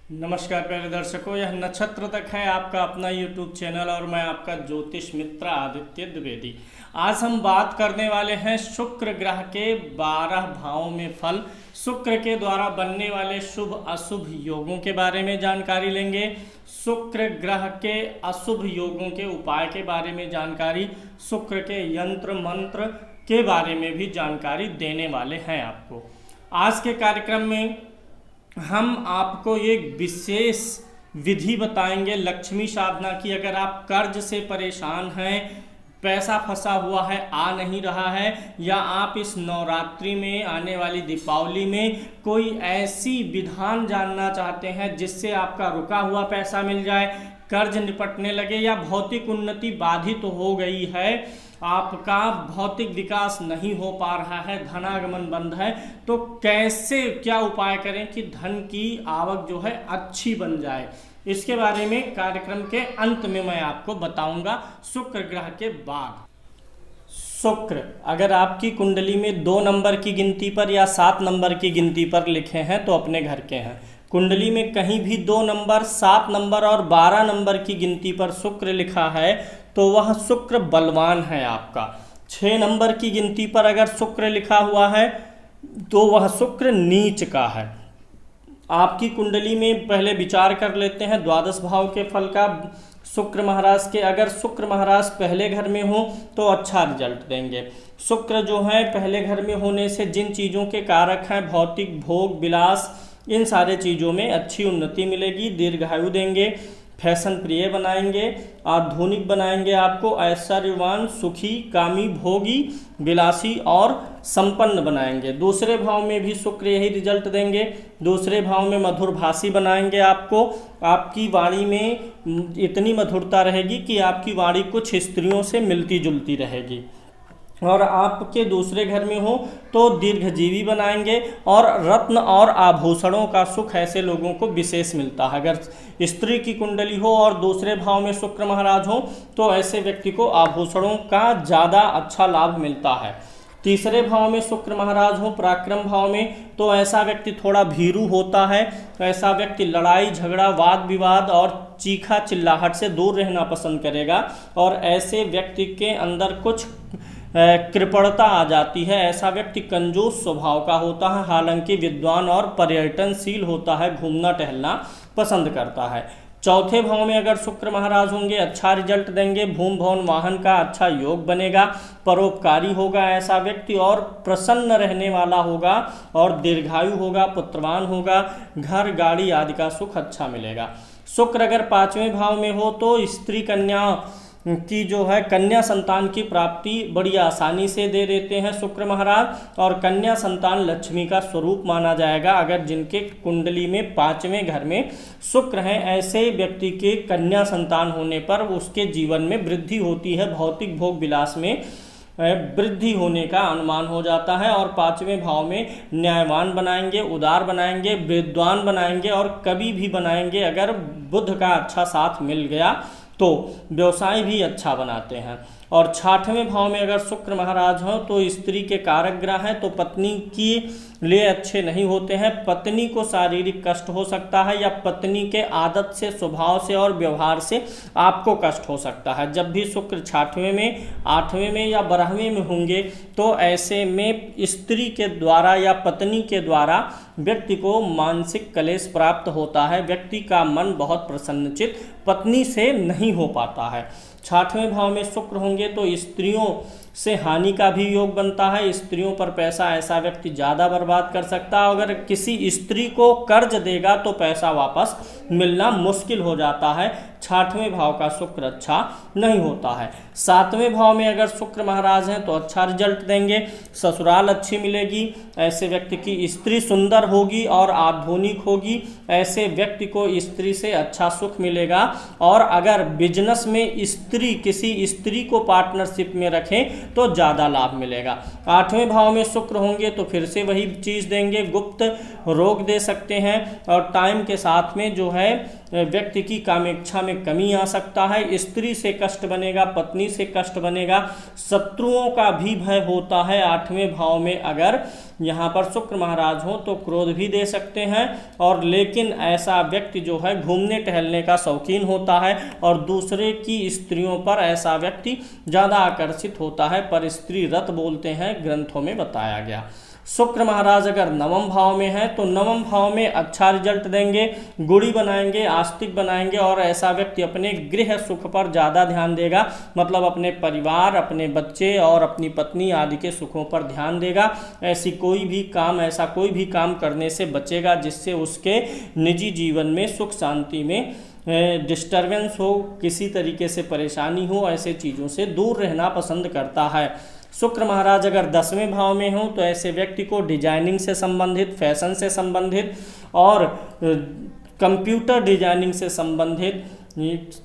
नमस्कार प्यारे दर्शकों, यह नक्षत्र तक है आपका अपना YouTube चैनल और मैं आपका ज्योतिष मित्र आदित्य द्विवेदी। आज हम बात करने वाले हैं शुक्र ग्रह के 12 भावों में फल, शुक्र के द्वारा बनने वाले शुभ अशुभ योगों के बारे में जानकारी लेंगे। शुक्र ग्रह के अशुभ योगों के उपाय के बारे में जानकारी, शुक्र के यंत्र मंत्र के बारे में भी जानकारी देने वाले हैं आपको। आज के कार्यक्रम में हम आपको एक विशेष विधि बताएंगे लक्ष्मी साधना की। अगर आप कर्ज से परेशान हैं, पैसा फंसा हुआ है, आ नहीं रहा है, या आप इस नवरात्रि में आने वाली दीपावली में कोई ऐसी विधान जानना चाहते हैं जिससे आपका रुका हुआ पैसा मिल जाए, कर्ज निपटने लगे, या भौतिक उन्नति बाधित हो गई है, आपका भौतिक विकास नहीं हो पा रहा है, धनागमन बंद है, तो कैसे क्या उपाय करें कि धन की आवक जो है अच्छी बन जाए, इसके बारे में कार्यक्रम के अंत में मैं आपको बताऊंगा। शुक्र ग्रह के बाद शुक्र अगर आपकी कुंडली में 2 नंबर की गिनती पर या 7 नंबर की गिनती पर लिखे हैं तो अपने घर के हैं। कुंडली में कहीं भी 2 नंबर, 7 नंबर और 12 नंबर की गिनती पर शुक्र लिखा है तो वह शुक्र बलवान है आपका। 6 नंबर की गिनती पर अगर शुक्र लिखा हुआ है तो वह शुक्र नीच का है। आपकी कुंडली में पहले विचार कर लेते हैं द्वादश भाव के फल का। शुक्र महाराज के अगर शुक्र महाराज पहले घर में हो तो अच्छा रिजल्ट देंगे। शुक्र जो है पहले घर में होने से जिन चीज़ों के कारक हैं, भौतिक भोग विलास, इन सारे चीज़ों में अच्छी उन्नति मिलेगी, दीर्घायु देंगे, फैशन प्रिय बनाएंगे, आधुनिक बनाएंगे, आपको ऐश्वर्यवान, सुखी, कामी, भोगी, विलासी और संपन्न बनाएंगे। दूसरे भाव में भी शुक्र यही रिजल्ट देंगे। दूसरे भाव में मधुरभाषी बनाएंगे आपको। आपकी वाणी में इतनी मधुरता रहेगी कि आपकी वाणी कुछ स्त्रियों से मिलती जुलती रहेगी। और आपके दूसरे घर में हो तो दीर्घजीवी बनाएंगे और रत्न और आभूषणों का सुख ऐसे लोगों को विशेष मिलता है। अगर स्त्री की कुंडली हो और दूसरे भाव में शुक्र महाराज हो तो ऐसे व्यक्ति को आभूषणों का ज़्यादा अच्छा लाभ मिलता है। तीसरे भाव में शुक्र महाराज हो पराक्रम भाव में तो ऐसा व्यक्ति थोड़ा भीरू होता है। ऐसा व्यक्ति लड़ाई झगड़ा, वाद विवाद और चीखा चिल्लाहट से दूर रहना पसंद करेगा और ऐसे व्यक्ति के अंदर कुछ कृपणता आ जाती है। ऐसा व्यक्ति कंजूस स्वभाव का होता है, हालांकि विद्वान और पर्यटनशील होता है, घूमना टहलना पसंद करता है। चौथे भाव में अगर शुक्र महाराज होंगे अच्छा रिजल्ट देंगे। भूमि भवन वाहन का अच्छा योग बनेगा, परोपकारी होगा ऐसा व्यक्ति और प्रसन्न रहने वाला होगा और दीर्घायु होगा, पुत्रवान होगा, घर गाड़ी आदि का सुख अच्छा मिलेगा। शुक्र अगर 5वें भाव में हो तो स्त्री कन्या की जो है कन्या संतान की प्राप्ति बड़ी आसानी से दे देते हैं शुक्र महाराज, और कन्या संतान लक्ष्मी का स्वरूप माना जाएगा। अगर जिनके कुंडली में 5वें घर में शुक्र हैं ऐसे व्यक्ति के कन्या संतान होने पर उसके जीवन में वृद्धि होती है, भौतिक भोग विलास में वृद्धि होने का अनुमान हो जाता है। और 5वें भाव में न्यायवान बनाएंगे, उदार बनाएंगे, विद्वान बनाएंगे और कवि भी बनाएंगे। अगर बुध का अच्छा साथ मिल गया तो व्यवसाय भी अच्छा बनाते हैं। और 6वें भाव में अगर शुक्र महाराज हों तो स्त्री के कारक ग्रह हैं तो पत्नी के लिए अच्छे नहीं होते हैं। पत्नी को शारीरिक कष्ट हो सकता है या पत्नी के आदत से, स्वभाव से और व्यवहार से आपको कष्ट हो सकता है। जब भी शुक्र 6वें में, 8वें में या 12वें में होंगे तो ऐसे में स्त्री के द्वारा या पत्नी के द्वारा व्यक्ति को मानसिक क्लेश प्राप्त होता है। व्यक्ति का मन बहुत प्रसन्नचित पत्नी से नहीं हो पाता है। 6वें भाव में शुक्र होंगे तो स्त्रियों से हानि का भी योग बनता है। स्त्रियों पर पैसा ऐसा व्यक्ति ज़्यादा बर्बाद कर सकता है। अगर किसी स्त्री को कर्ज देगा तो पैसा वापस मिलना मुश्किल हो जाता है। 6वें भाव का शुक्र अच्छा नहीं होता है। 7वें भाव में अगर शुक्र महाराज हैं तो अच्छा रिजल्ट देंगे, ससुराल अच्छी मिलेगी, ऐसे व्यक्ति की स्त्री सुंदर होगी और आधुनिक होगी, ऐसे व्यक्ति को स्त्री से अच्छा सुख मिलेगा। और अगर बिजनेस में स्त्री किसी स्त्री को पार्टनरशिप में रखें तो ज़्यादा लाभ मिलेगा। 8वें भाव में शुक्र होंगे तो फिर से वही चीज़ देंगे, गुप्त रोग दे सकते हैं और टाइम के साथ में जो है व्यक्ति की कामेच्छा में कमी आ सकता है, स्त्री से कष्ट बनेगा, पत्नी से कष्ट बनेगा, शत्रुओं का भी भय होता है। 8वें भाव में अगर यहाँ पर शुक्र महाराज हो तो क्रोध भी दे सकते हैं, और लेकिन ऐसा व्यक्ति जो है घूमने टहलने का शौकीन होता है और दूसरे की स्त्रियों पर ऐसा व्यक्ति ज़्यादा आकर्षित होता है, पर स्त्री रत बोलते हैं, ग्रंथों में बताया गया। शुक्र महाराज अगर नवम भाव में है तो नवम भाव में अच्छा रिजल्ट देंगे, गुड़ी बनाएंगे, आस्तिक बनाएंगे, और ऐसा व्यक्ति अपने गृह सुख पर ज़्यादा ध्यान देगा, मतलब अपने परिवार, अपने बच्चे और अपनी पत्नी आदि के सुखों पर ध्यान देगा। ऐसा कोई भी काम करने से बचेगा जिससे उसके निजी जीवन में सुख शांति में डिस्टर्बेंस हो, किसी तरीके से परेशानी हो, ऐसे चीज़ों से दूर रहना पसंद करता है। शुक्र महाराज अगर 10वें भाव में हो तो ऐसे व्यक्ति को डिजाइनिंग से संबंधित, फैशन से संबंधित और कंप्यूटर डिजाइनिंग से संबंधित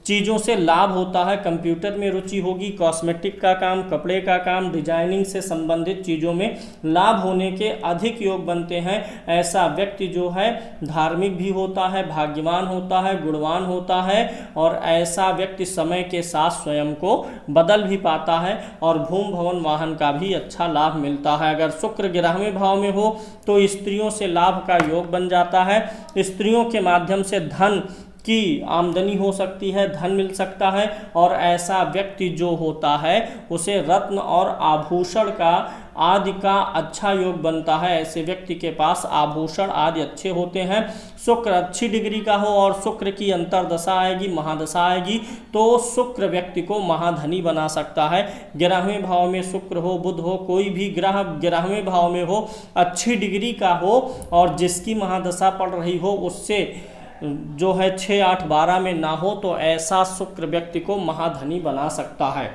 चीज़ों से लाभ होता है। कंप्यूटर में रुचि होगी, कॉस्मेटिक का काम, कपड़े का काम, डिजाइनिंग से संबंधित चीज़ों में लाभ होने के अधिक योग बनते हैं। ऐसा व्यक्ति जो है धार्मिक भी होता है, भाग्यवान होता है, गुणवान होता है, और ऐसा व्यक्ति समय के साथ स्वयं को बदल भी पाता है और भूमि भवन वाहन का भी अच्छा लाभ मिलता है। अगर शुक्र 11वें भाव में हो तो स्त्रियों से लाभ का योग बन जाता है, स्त्रियों के माध्यम से धन की आमदनी हो सकती है, धन मिल सकता है, और ऐसा व्यक्ति जो होता है उसे रत्न और आभूषण का आदि का अच्छा योग बनता है। ऐसे व्यक्ति के पास आभूषण आदि अच्छे होते हैं। शुक्र अच्छी डिग्री का हो और शुक्र की अंतरदशा आएगी, महादशा आएगी, तो शुक्र व्यक्ति को महाधनी बना सकता है। 11वें भाव में शुक्र हो, बुध हो, कोई भी ग्रह 11वें भाव में हो, अच्छी डिग्री का हो और जिसकी महादशा पड़ रही हो उससे जो है 6, 8, 12 में ना हो, तो ऐसा शुक्र व्यक्ति को महाधनी बना सकता है।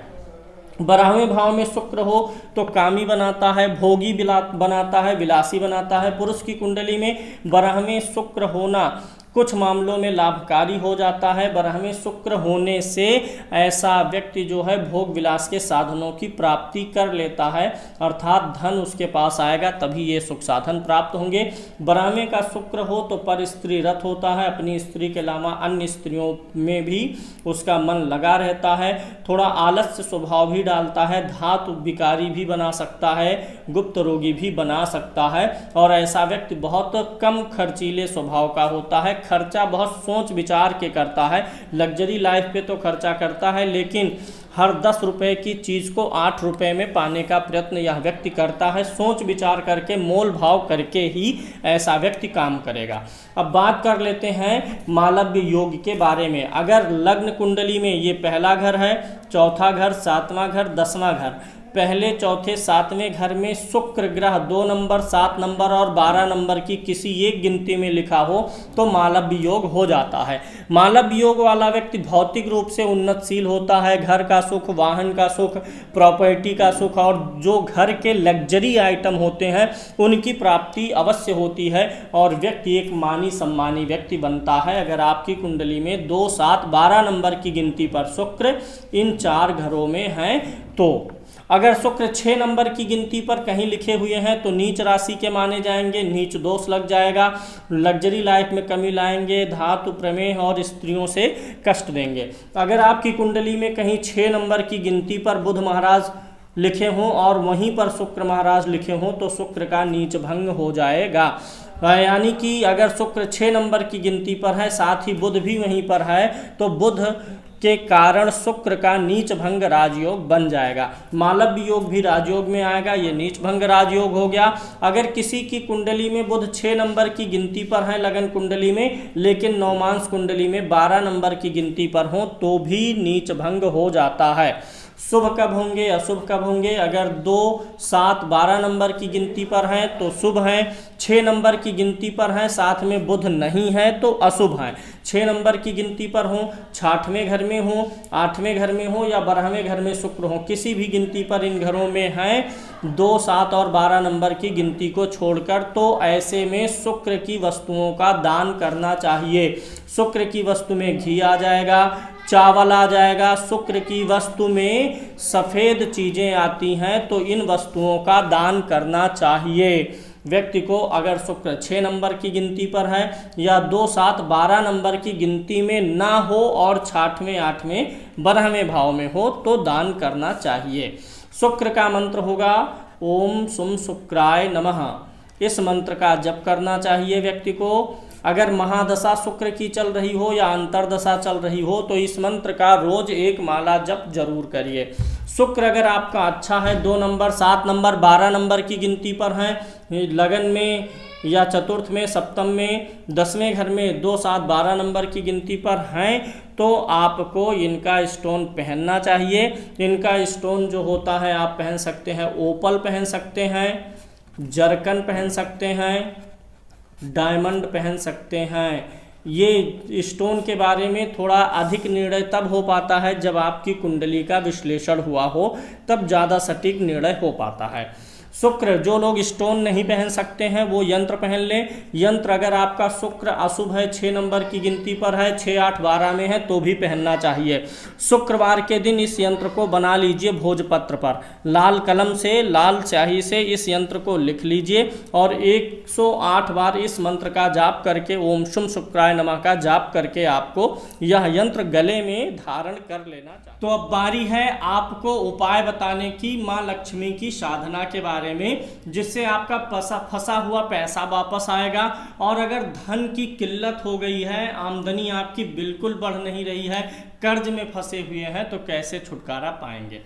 12वें भाव में शुक्र हो तो कामी बनाता है, भोगी बनाता है, विलासी बनाता है। पुरुष की कुंडली में 12वें शुक्र होना कुछ मामलों में लाभकारी हो जाता है। 12वें शुक्र होने से ऐसा व्यक्ति जो है भोग विलास के साधनों की प्राप्ति कर लेता है, अर्थात धन उसके पास आएगा, तभी ये सुख साधन प्राप्त होंगे। 12वें का शुक्र हो तो पर स्त्री रत होता है, अपनी स्त्री के अलावा अन्य स्त्रियों में भी उसका मन लगा रहता है, थोड़ा आलस्य स्वभाव भी डालता है, धातु विकारी भी बना सकता है, गुप्त रोगी भी बना सकता है, और ऐसा व्यक्ति बहुत कम खर्चीले स्वभाव का होता है, खर्चा बहुत सोच विचार के करता है। लग्जरी लाइफ पे तो खर्चा करता है, लेकिन हर 10 रुपए की चीज़ को 8 रुपए में पाने का प्रयत्न यह व्यक्ति करता है। सोच विचार करके, मोल भाव करके ही ऐसा व्यक्ति काम करेगा। अब बात कर लेते हैं मालव्य योग के बारे में। अगर लग्न कुंडली में ये पहला घर है, चौथा घर, 7वां घर, 10वां घर, पहले, चौथे, 7वें घर में शुक्र ग्रह 2 नंबर, 7 नंबर और 12 नंबर की किसी एक गिनती में लिखा हो तो मालव्य योग हो जाता है। मालव्य योग वाला व्यक्ति भौतिक रूप से उन्नतशील होता है, घर का सुख, वाहन का सुख, प्रॉपर्टी का सुख और जो घर के लग्जरी आइटम होते हैं उनकी प्राप्ति अवश्य होती है, और व्यक्ति एक मानी सम्मानी व्यक्ति बनता है। अगर आपकी कुंडली में 2, 7, 12 नंबर की गिनती पर शुक्र इन 4 घरों में हैं तो अगर शुक्र 6 नंबर की गिनती पर कहीं लिखे हुए हैं तो नीच राशि के माने जाएंगे, नीच दोष लग जाएगा, लग्जरी लाइफ में कमी लाएंगे, धातु प्रमेह और स्त्रियों से कष्ट देंगे। अगर आपकी कुंडली में कहीं 6 नंबर की गिनती पर बुध महाराज लिखे हों और वहीं पर शुक्र महाराज लिखे हों तो शुक्र का नीच भंग हो जाएगा। यानी कि अगर शुक्र 6 नंबर की गिनती पर है, साथ ही बुध भी वहीं पर है, तो बुध के कारण शुक्र का नीच भंग राजयोग बन जाएगा। मालव्य योग भी राजयोग में आएगा, ये नीच भंग राजयोग हो गया। अगर किसी की कुंडली में बुध 6 नंबर की गिनती पर है लगन कुंडली में, लेकिन नवमांश कुंडली में 12 नंबर की गिनती पर हो तो भी नीच भंग हो जाता है। शुभ कब होंगे, अशुभ कब होंगे? अगर 2, 7, 12 नंबर की गिनती पर हैं तो शुभ हैं, 6 नंबर की गिनती पर हैं, साथ में बुध नहीं है तो अशुभ हैं। 6 नंबर की गिनती पर हों, 6वें घर में हों, 8वें घर में हो या 12वें घर में शुक्र हो, किसी भी गिनती पर इन घरों में हैं 2, 7 और 12 नंबर की गिनती को छोड़कर, तो ऐसे में शुक्र की वस्तुओं का दान करना चाहिए। शुक्र की वस्तु में घी आ जाएगा, चावल आ जाएगा, शुक्र की वस्तु में सफ़ेद चीज़ें आती हैं तो इन वस्तुओं का दान करना चाहिए। व्यक्ति को अगर शुक्र 6 नंबर की गिनती पर है या 2, 7, 12 नंबर की गिनती में ना हो और 6वें, 8वें, 12वें भाव में हो तो दान करना चाहिए। शुक्र का मंत्र होगा ओम सुम शुक्राय नमः। इस मंत्र का जप करना चाहिए व्यक्ति को। अगर महादशा शुक्र की चल रही हो या अंतरदशा चल रही हो तो इस मंत्र का रोज 1 माला जप जरूर करिए। शुक्र अगर आपका अच्छा है, 2 नंबर, 7 नंबर, 12 नंबर की गिनती पर है, लगन में या चतुर्थ में, सप्तम में, 10वें घर में 2, 7, 12 नंबर की गिनती पर हैं तो आपको इनका स्टोन पहनना चाहिए। इनका स्टोन जो होता है आप पहन सकते हैं, ओपल पहन सकते हैं, जरकन पहन सकते हैं, डायमंड पहन सकते हैं। ये स्टोन के बारे में थोड़ा अधिक निर्णय तब हो पाता है जब आपकी कुंडली का विश्लेषण हुआ हो, तब ज़्यादा सटीक निर्णय हो पाता है। शुक्र जो लोग स्टोन नहीं पहन सकते हैं वो यंत्र पहन लें। यंत्र अगर आपका शुक्र अशुभ है, 6 नंबर की गिनती पर है, 6, 8, 12 में है तो भी पहनना चाहिए। शुक्रवार के दिन इस यंत्र को बना लीजिए भोजपत्र पर, लाल कलम से, लाल स्याही से इस यंत्र को लिख लीजिए और 108 बार इस मंत्र का जाप करके ओम शुम शुक्राय नमः का जाप करके आपको यह यंत्र गले में धारण कर लेना चाहिए। तो अब बारी है आपको उपाय बताने की माँ लक्ष्मी की साधना के बारे में, जिससे आपका फंसा हुआ पैसा वापस आएगा। और अगर धन की किल्लत हो गई है, आमदनी आपकी बिल्कुल बढ़ नहीं रही है, कर्ज में फंसे हुए हैं, तो कैसे छुटकारा पाएंगे?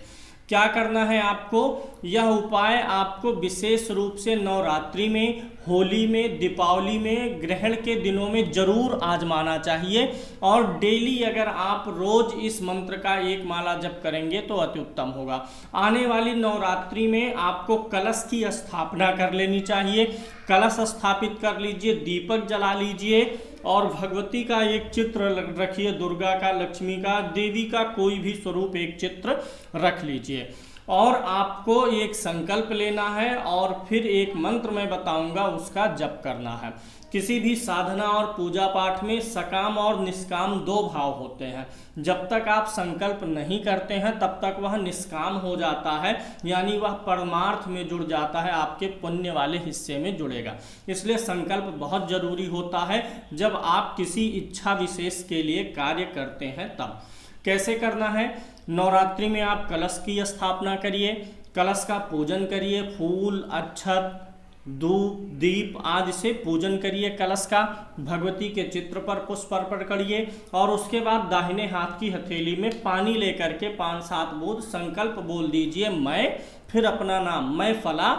क्या करना है आपको? यह उपाय आपको विशेष रूप से नवरात्रि में, होली में, दीपावली में, ग्रहण के दिनों में जरूर आजमाना चाहिए। और डेली अगर आप रोज इस मंत्र का 1 माला जप करेंगे तो अति उत्तम होगा। आने वाली नवरात्रि में आपको कलश की स्थापना कर लेनी चाहिए। कलश स्थापित कर लीजिए, दीपक जला लीजिए और भगवती का एक चित्र रखिए, दुर्गा का, लक्ष्मी का, देवी का कोई भी स्वरूप एक चित्र रख लीजिए। और आपको एक संकल्प लेना है और फिर एक मंत्र मैं बताऊंगा उसका जप करना है। किसी भी साधना और पूजा पाठ में सकाम और निष्काम 2 भाव होते हैं। जब तक आप संकल्प नहीं करते हैं तब तक वह निष्काम हो जाता है, यानी वह परमार्थ में जुड़ जाता है, आपके पुण्य वाले हिस्से में जुड़ेगा। इसलिए संकल्प बहुत जरूरी होता है जब आप किसी इच्छा विशेष के लिए कार्य करते हैं तब। कैसे करना है? नवरात्रि में आप कलश की स्थापना करिए, कलश का पूजन करिए, फूल, अक्षत, धूप, दीप आदि से पूजन करिए कलश का। भगवती के चित्र पर पुष्प अर्पण करिए और उसके बाद दाहिने हाथ की हथेली में पानी लेकर के 5-7 बूंद संकल्प बोल दीजिए मैं, फिर अपना नाम, मैं फला,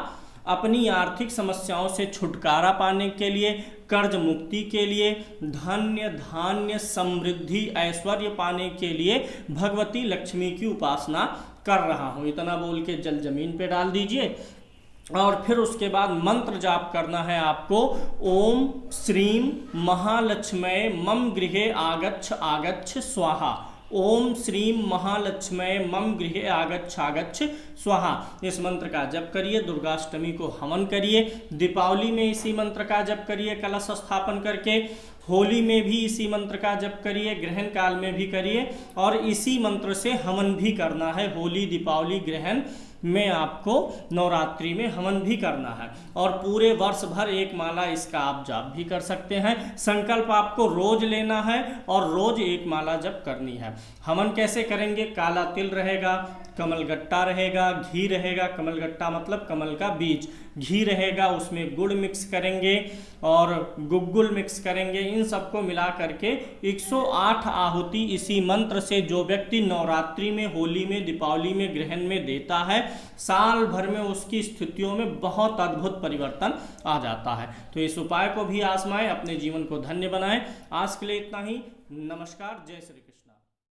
अपनी आर्थिक समस्याओं से छुटकारा पाने के लिए, कर्ज मुक्ति के लिए, धन्य धान्य समृद्धि ऐश्वर्य पाने के लिए भगवती लक्ष्मी की उपासना कर रहा हूँ, इतना बोल के जल जमीन पे डाल दीजिए। और फिर उसके बाद मंत्र जाप करना है आपको, ओम श्रीम महालक्ष्मय मम गृहे आगच्छ आगच्छ स्वाहा। ओम श्रीम महालक्ष्मय मम गृहे आगच्छ आगच्छ स्वाहा। इस मंत्र का जप करिए। दुर्गाष्टमी को हवन करिए, दीपावली में इसी मंत्र का जप करिए कलश स्थापन करके, होली में भी इसी मंत्र का जप करिए, ग्रहण काल में भी करिए और इसी मंत्र से हवन भी करना है। होली, दीपावली, ग्रहण में आपको नवरात्रि में हवन भी करना है और पूरे वर्ष भर 1 माला इसका आप जाप भी कर सकते हैं। संकल्प आपको रोज लेना है और रोज 1 माला जप करनी है। हवन कैसे करेंगे? काला तिल रहेगा, कमलगट्टा रहेगा, घी रहेगा, कमलगट्टा मतलब कमल का बीज, घी रहेगा, उसमें गुड़ मिक्स करेंगे और गुग्गुल मिक्स करेंगे। इन सबको मिला करके 108 आहुति इसी मंत्र से जो व्यक्ति नवरात्रि में, होली में, दीपावली में, ग्रहण में देता है, साल भर में उसकी स्थितियों में बहुत अद्भुत परिवर्तन आ जाता है। तो इस उपाय को भी आजमाएं, अपने जीवन को धन्य बनाएं। आज के लिए इतना ही। नमस्कार, जय श्री कृष्ण।